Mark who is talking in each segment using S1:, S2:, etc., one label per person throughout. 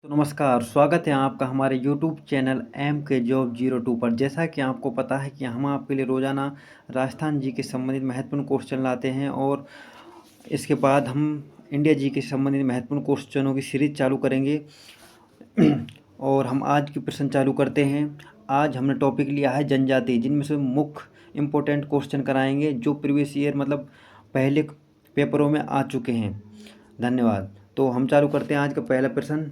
S1: तो नमस्कार, स्वागत है आपका हमारे यूट्यूब चैनल एम के जॉब 02 पर। जैसा कि आपको पता है कि हम आपके लिए रोज़ाना राजस्थान जी के संबंधित महत्वपूर्ण क्वेश्चन लाते हैं और इसके बाद हम इंडिया जी के संबंधित महत्वपूर्ण क्वेश्चनों की सीरीज चालू करेंगे। और हम आज की प्रश्न चालू करते हैं। आज हमने टॉपिक लिया है जनजाति, जिनमें से मुख्य इम्पोर्टेंट क्वेश्चन कराएंगे जो प्रीवियस ईयर मतलब पहले पेपरों में आ चुके हैं। धन्यवाद। तो हम चालू करते हैं आज का पहला प्रश्न।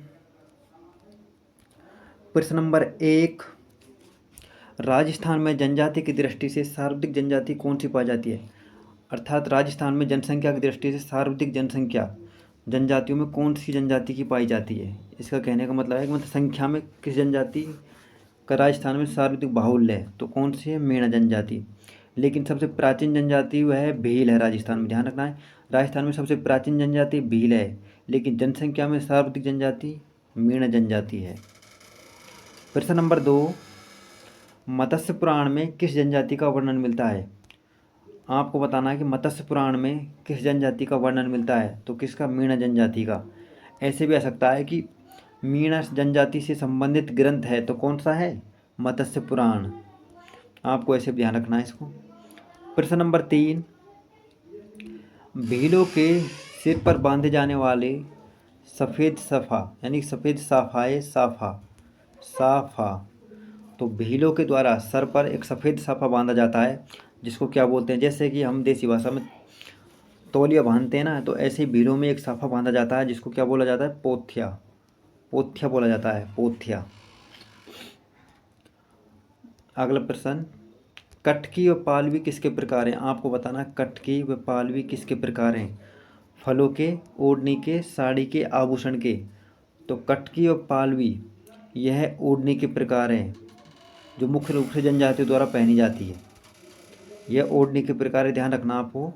S1: प्रश्न नंबर 1, राजस्थान में जनजाति की दृष्टि से सर्वाधिक जनजाति कौन सी पाई जाती है? अर्थात राजस्थान में जनसंख्या की दृष्टि से सर्वाधिक जनसंख्या जनजातियों में कौन सी जनजाति की पाई जाती है? इसका कहने का मतलब है कि मतलब संख्या में किस जनजाति का राजस्थान में सर्वाधिक बाहुल्य है, तो कौन सी है? मीणा जनजाति। लेकिन सबसे प्राचीन जनजाति वह है भील है। राजस्थान में ध्यान रखना है, राजस्थान में सबसे प्राचीन जनजाति भील है, लेकिन जनसंख्या में सर्वाधिक जनजाति मीणा जनजाति है। प्रश्न नंबर 2, मत्स्य पुराण में किस जनजाति का वर्णन मिलता है? आपको बताना है कि मत्स्य पुराण में किस जनजाति का वर्णन मिलता है, तो किसका? मीणा जनजाति का। ऐसे भी आ सकता है कि मीणा जनजाति से संबंधित ग्रंथ है, तो कौन सा है? मत्स्य पुराण। आपको ऐसे भी ध्यान रखना है इसको। प्रश्न नंबर 3, भीलों के सिर पर बांधे जाने वाले सफ़ेद सफ़ा यानी सफ़ेद साफाए साफा, तो भीलों के द्वारा सर पर एक सफ़ेद साफा बांधा जाता है, जिसको क्या बोलते हैं? जैसे कि हम देसी भाषा में तौलिया बांधते हैं ना, तो ऐसे ही भीलों में एक साफा बांधा जाता है, जिसको क्या बोला जाता है? पोथिया। पोथिया बोला जाता है, पोथिया। अगला प्रश्न, कटकी व पालवी किसके प्रकार हैं? आपको बताना कटकी व पालवी किसके प्रकार हैं? फलों के, ओढ़नी के, साड़ी के, आभूषण के। तो कटकी और पालवी यह ओढ़नी के प्रकार हैं, जो मुख्य रूप से जनजातियों द्वारा पहनी जाती है। यह ओढ़नी के प्रकार है, ध्यान रखना आपको।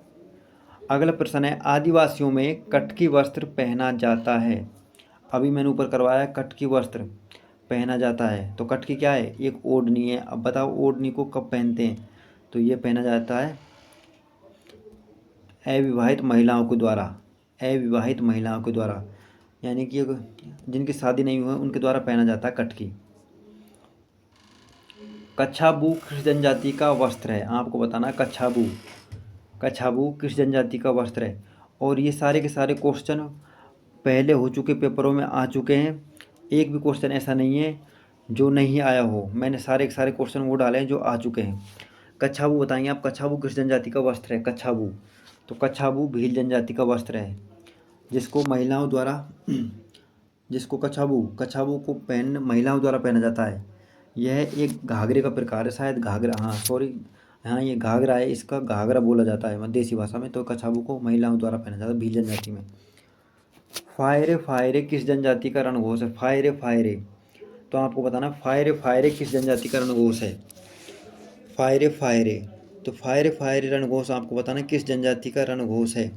S1: अगला प्रश्न है, आदिवासियों में कटकी वस्त्र पहना जाता है। अभी मैंने ऊपर करवाया कटकी वस्त्र पहना जाता है, तो कटकी क्या है? एक ओढ़नी है। अब बताओ ओढ़नी को कब पहनते हैं? तो ये पहना जाता है अविवाहित महिलाओं के द्वारा। अविवाहित महिलाओं के द्वारा यानी कि जिनकी शादी नहीं हुई उनके द्वारा पहना जाता है कटकी। कच्छाबू किस जनजाति का वस्त्र है? आपको बताना है कच्छाबू किस जनजाति का वस्त्र है। और ये सारे के सारे क्वेश्चन पहले हो चुके पेपरों में आ चुके हैं। एक भी क्वेश्चन ऐसा नहीं है जो नहीं आया हो। मैंने सारे के सारे क्वेश्चन वो डाले हैं जो आ चुके हैं। कच्छाबू बताएंगे आप, कच्छाबू किस जनजाति का वस्त्र है? कच्छाबू, तो कच्छाबू भील जनजाति का वस्त्र है, जिसको महिलाओं द्वारा जिसको कच्छाबू को महिलाओं द्वारा पहना जाता है। यह एक घाघरे का प्रकार है, शायद घाघरा, हाँ सॉरी, हाँ ये घाघरा है, इसका घाघरा बोला जाता है देसी भाषा में। तो कच्छाबू को महिलाओं द्वारा पहना जाता है भील जनजाति में। फायरे फायरे किस जनजाति का रणघोष है? फायरे फायरे, तो आपको बताना फायरे फायरे किस जनजाति का रणघोष है? फायरे फायरे, तो फायरे फायरे रणघोष आपको बताना किस जनजाति का रणघोष है?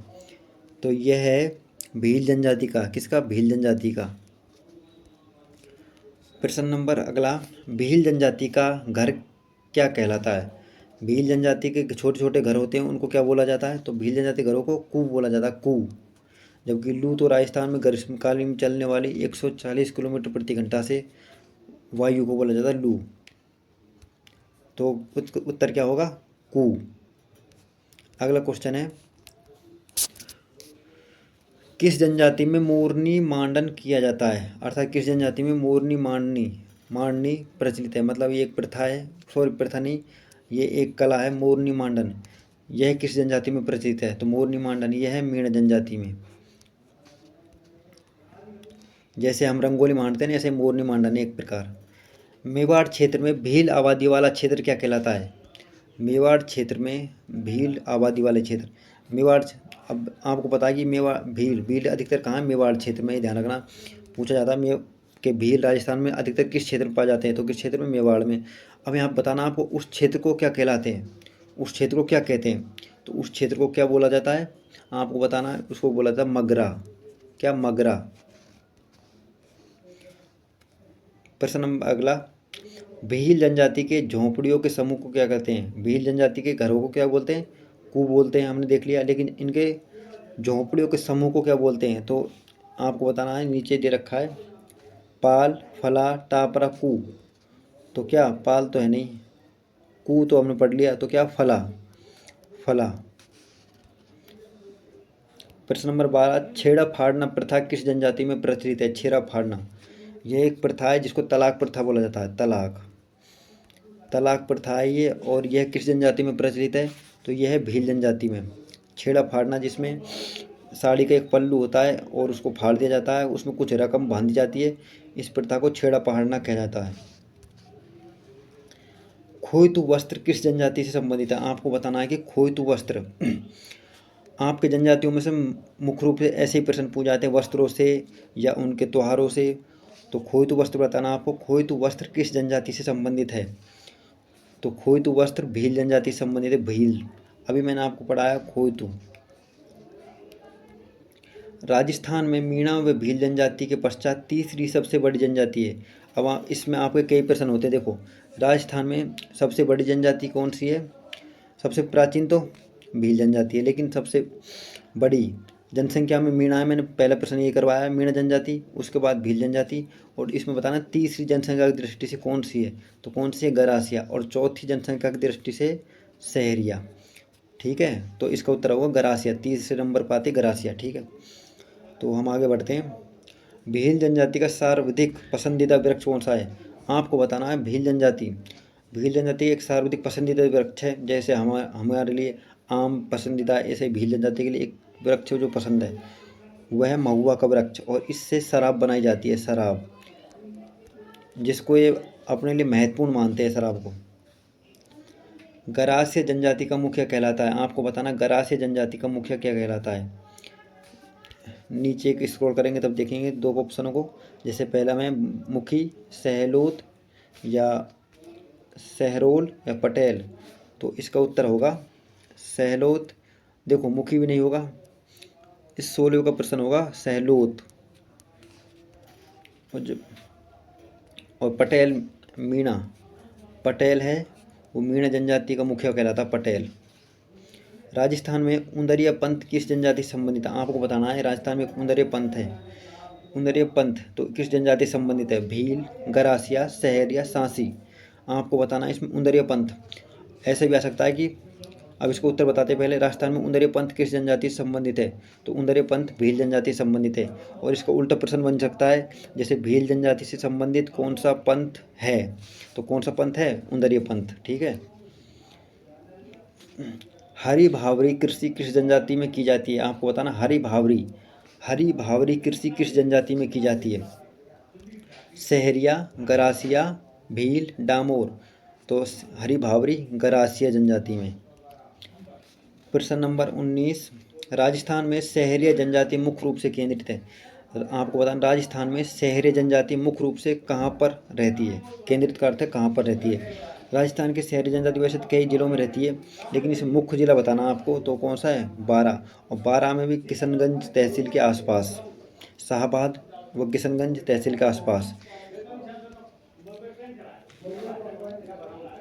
S1: तो यह है भील जनजाति का। किसका? भील जनजाति का। प्रश्न नंबर अगला, भील जनजाति का घर क्या कहलाता है? भील जनजाति के छोटे छोटे घर होते हैं, उनको क्या बोला जाता है? तो भील जनजाति घरों को कू बोला जाता है, कू। जबकि लू तो राजस्थान में ग्रीष्मकालीन में चलने वाली 140 किलोमीटर प्रति घंटा से वायु को बोला जाता है लू। तो उत्तर क्या होगा? कू। अगला क्वेश्चन है, किस जनजाति में मोरनी मांडन किया जाता है? अर्थात किस जनजाति में मोरनी मांडनी प्रचलित है? मतलब ये एक प्रथा है, सॉरी प्रथा नहीं, ये एक कला है मोरनी मांडन। यह किस जनजाति में प्रचलित है? तो मोरनी मांडन यह है मीणा जनजाति में। जैसे हम रंगोली मांडते हैं ऐसे मोरनी मांडन एक प्रकार। मेवाड़ क्षेत्र में भील आबादी वाला क्षेत्र क्या कहलाता है? मेवाड़ क्षेत्र में भील आबादी वाले क्षेत्र, मेवाड़, अब आपको पता है कि भील अधिकतर कहाँ है? मेवाड़ क्षेत्र में। ध्यान रखना, पूछा जाता है कि भील राजस्थान में अधिकतर किस क्षेत्र में पाए जाते हैं? तो किस क्षेत्र में? मेवाड़ में। अब यहाँ बताना आपको उस क्षेत्र को क्या कहलाते हैं, उस क्षेत्र को क्या कहते हैं? तो उस क्षेत्र को क्या बोला जाता है? आपको बताना है, उसको बोला जाता है मगरा। क्या? मगरा। प्रश्न नंबर अगला, भील जनजाति के झोंपड़ियों के समूह को क्या कहते हैं? भील जनजाति के घरों को क्या बोलते हैं? कू बोलते हैं, हमने देख लिया। लेकिन इनके झोंपड़ियों के समूह को क्या बोलते हैं? तो आपको बताना है, नीचे दे रखा है पाल, फला, टापरा, कू। तो क्या पाल तो है नहीं, कू तो हमने पढ़ लिया, तो क्या फला, फला। प्रश्न नंबर 12, छेड़ा फाड़ना प्रथा किस जनजाति में प्रचलित है? छेड़ा फाड़ना यह एक प्रथा है जिसको तलाक प्रथा बोला जाता है। तलाक, तलाक प्रथा है ये, और यह किस जनजाति में प्रचलित है? तो यह है भील जनजाति में। छेड़ा फाड़ना जिसमें साड़ी का एक पल्लू होता है और उसको फाड़ दिया जाता है, उसमें कुछ रकम बांधी जाती है, इस प्रथा को छेड़ा फाड़ना कहा जाता है। खोइतु वस्त्र किस जनजाति से संबंधित है? आपको बताना है कि खोइतु वस्त्र आपके जनजातियों में से मुख्य रूप से ऐसे ही प्रश्न पूछे जाते हैं, वस्त्रों से या उनके त्योहारों से। तो खोइतु वस्त्र बताना आपको, खोइतु वस्त्र किस जनजाति से संबंधित है? तो खोइतु वस्त्र भील जनजाति से संबंधित है। भील, अभी मैंने आपको पढ़ाया खोइतु। राजस्थान में मीणा व भील जनजाति के पश्चात तीसरी सबसे बड़ी जनजाति है। अब इसमें आपके कई प्रश्न होते हैं। देखो, राजस्थान में सबसे बड़ी जनजाति कौन सी है? सबसे प्राचीन तो भील जनजाति है, लेकिन सबसे बड़ी जनसंख्या में मीणा है। मैंने पहला प्रश्न ये करवाया है, मीणा जनजाति, उसके बाद भील जनजाति, और इसमें बताना तीसरी जनसंख्या की दृष्टि से कौन सी है? तो कौन सी है? गरासिया। और चौथी जनसंख्या की दृष्टि से सहरिया। ठीक है, तो इसका उत्तर होगा गरासिया, तीसरे नंबर पर आती गरासिया। ठीक है, तो हम आगे बढ़ते हैं। भील जनजाति का सर्वाधिक पसंदीदा वृक्ष कौन सा है? आपको बताना है भील जनजाति। भील जनजाति एक सर्वाधिक पसंदीदा वृक्ष है, जैसे हमारे लिए आम पसंदीदा, ऐसे भील जनजाति के लिए एक वृक्ष जो पसंद है वह है महुआ का वृक्ष, और इससे शराब बनाई जाती है, शराब, जिसको ये अपने लिए महत्वपूर्ण मानते हैं शराब को। गरासिया जनजाति का मुखिया कहलाता है। आपको बताना गरासिया जनजाति का मुखिया क्या कहलाता है? नीचे एक स्क्रॉल करेंगे तब देखेंगे दो ऑप्शनों को। जैसे पहला में मुखी, सहलोत या सहरोल या पटेल, तो इसका उत्तर होगा सहलोत। देखो, मुखी भी नहीं होगा, इस 16 का प्रश्न होगा सहलोत। और पटेल, मीणा, पटेल है वो मीणा जनजाति का मुखिया कहलाता पटेल। राजस्थान में उंदरिया पंथ किस जनजाति से संबंधित है? आपको बताना है। राजस्थान में एक उंदरिया पंथ है, उंदरिया पंथ तो किस जनजाति से संबंधित है? भील, गरासिया, सहर या सांसी। आपको बताना है इसमें उंदरिया पंथ। ऐसे भी आ सकता है कि, अब इसको उत्तर बताते पहले, राजस्थान में उंदरिया पंथ किस जनजाति से संबंधित है? तो उंदरिया पंथ भील जनजाति से संबंधित है। और इसका उल्टा प्रश्न बन सकता है, जैसे भील जनजाति से संबंधित कौन सा पंथ है? तो कौन सा पंथ है? उंदरिया पंथ। ठीक है। हरी भावरी कृषि किस जनजाति में की जाती है? आपको बताना हरी भावरी कृषि किस जनजाति में की जाती है? सहरिया, गरासिया, भील, डामोर। तो हरी भावरी गरासिया जनजाति में। प्रश्न नंबर 19, राजस्थान में सहरिया जनजाति मुख्य रूप से केंद्रित है। आपको बताना राजस्थान में सहरिया जनजाति मुख्य रूप से कहाँ पर रहती है? केंद्रित का अर्थ है कहाँ पर रहती है। राजस्थान की शहरी जनजाति वैसे तो कई जिलों में रहती है, लेकिन इसे मुख्य जिला बताना आपको, तो कौन सा है? बारां। और बारां में भी किशनगंज तहसील के आसपास, शाहबाद व किशनगंज तहसील के आसपास।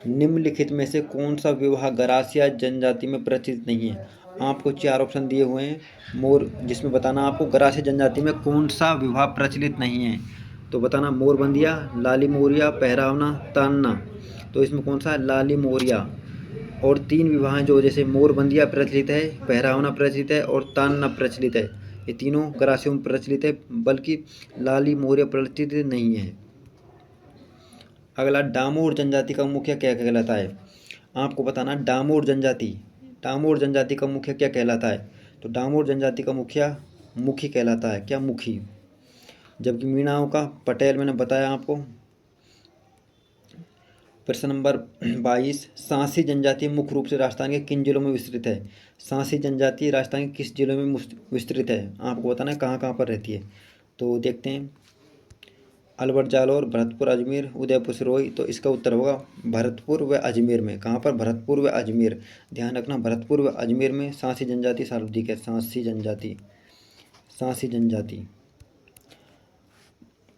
S1: निम्नलिखित में से कौन सा विवाह गरासिया जनजाति में प्रचलित नहीं है? आपको 4 ऑप्शन दिए हुए हैं मोर, जिसमें बताना आपको गरासिया जनजाति में कौन सा विवाह प्रचलित नहीं है। तो बताना मोरबंदिया, लाली मोरिया, पहरावना, तानना। तो इसमें कौन सा है? लाली मोरिया। और 3 विवाह जो जैसे मोरबंदिया प्रचलित है, पहरावना प्रचलित है और तानना प्रचलित है, ये तीनों गरासियों में प्रचलित है, बल्कि लाली मोरिया प्रचलित नहीं है। अगला, डामोर जनजाति का मुखिया क्या कहलाता है? आपको बताना डामोर जनजाति का मुखिया क्या कहलाता है? तो डामोर जनजाति का मुखिया मुखी कहलाता है। क्या? मुखी। जबकि मीणाओं का पटेल मैंने बताया आपको। प्रश्न नंबर 22, सांसी जनजाति मुख्य रूप से राजस्थान के किन जिलों में विस्तृत है? सांसी जनजाति राजस्थान के किस जिलों में विस्तृत है? आपको बताना है कहाँ कहाँ पर रहती है। तो देखते हैं, अलवर, जालौर, भरतपुर, अजमेर, उदयपुर, सिरोही। तो इसका उत्तर होगा भरतपुर व अजमेर में। कहाँ पर? भरतपुर व अजमेर। ध्यान रखना, भरतपुर व अजमेर में सांसी जनजाति सर्वाधिक है। सांसी जनजाति।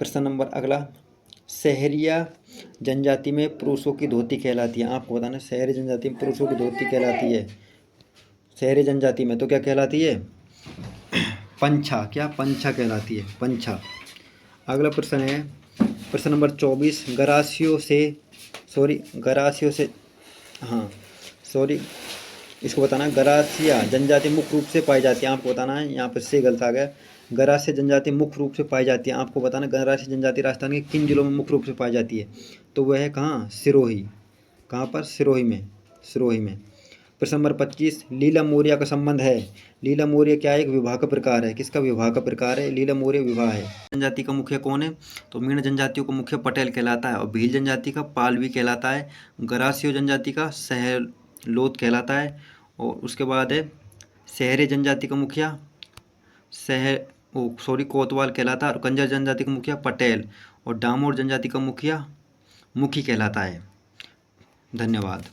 S1: प्रश्न नंबर अगला, सहरिया जनजाति में पुरुषों की धोती कहलाती है। आपको बताना सहरी जनजाति में पुरुषों की धोती कहलाती है। सहरी जनजाति में तो क्या कहलाती है? पंछा। क्या? पंछा कहलाती है, पंछा। अगला प्रश्न है, प्रश्न नंबर 24, गरासियों से हाँ सॉरी इसको बताना है। गरासिया जनजाति मुख्य रूप से पाई जाती है, आपको बताना है। यहाँ पर से गलत आ गया। गरासिया जनजाति मुख्य रूप से पाई जाती है, आपको बताना गरासिया जनजाति राजस्थान के किन जिलों में मुख्य रूप से पाई जाती है। तो वह है कहाँ, सिरोही। कहाँ पर, सिरोही में। सिरोही में। प्रश्न नंबर 25, लीला मोरिया का संबंध है। लीला मोरिया क्या है, एक विवाह का प्रकार है। किसका विवाह का प्रकार है, लीला मोरिया विवाह है। जनजाति का मुखिया कौन है, तो मीण जनजातियों का मुखिया पटेल कहलाता है और भील जनजाति का पालवी कहलाता है। गरासियो जनजाति का सहलोत कहलाता है। और उसके बाद है शहरी जनजाति का मुखिया कोतवाल कहलाता है और कंजर जनजाति का मुखिया पटेल और डामोर जनजाति का मुखिया मुखी कहलाता है। धन्यवाद।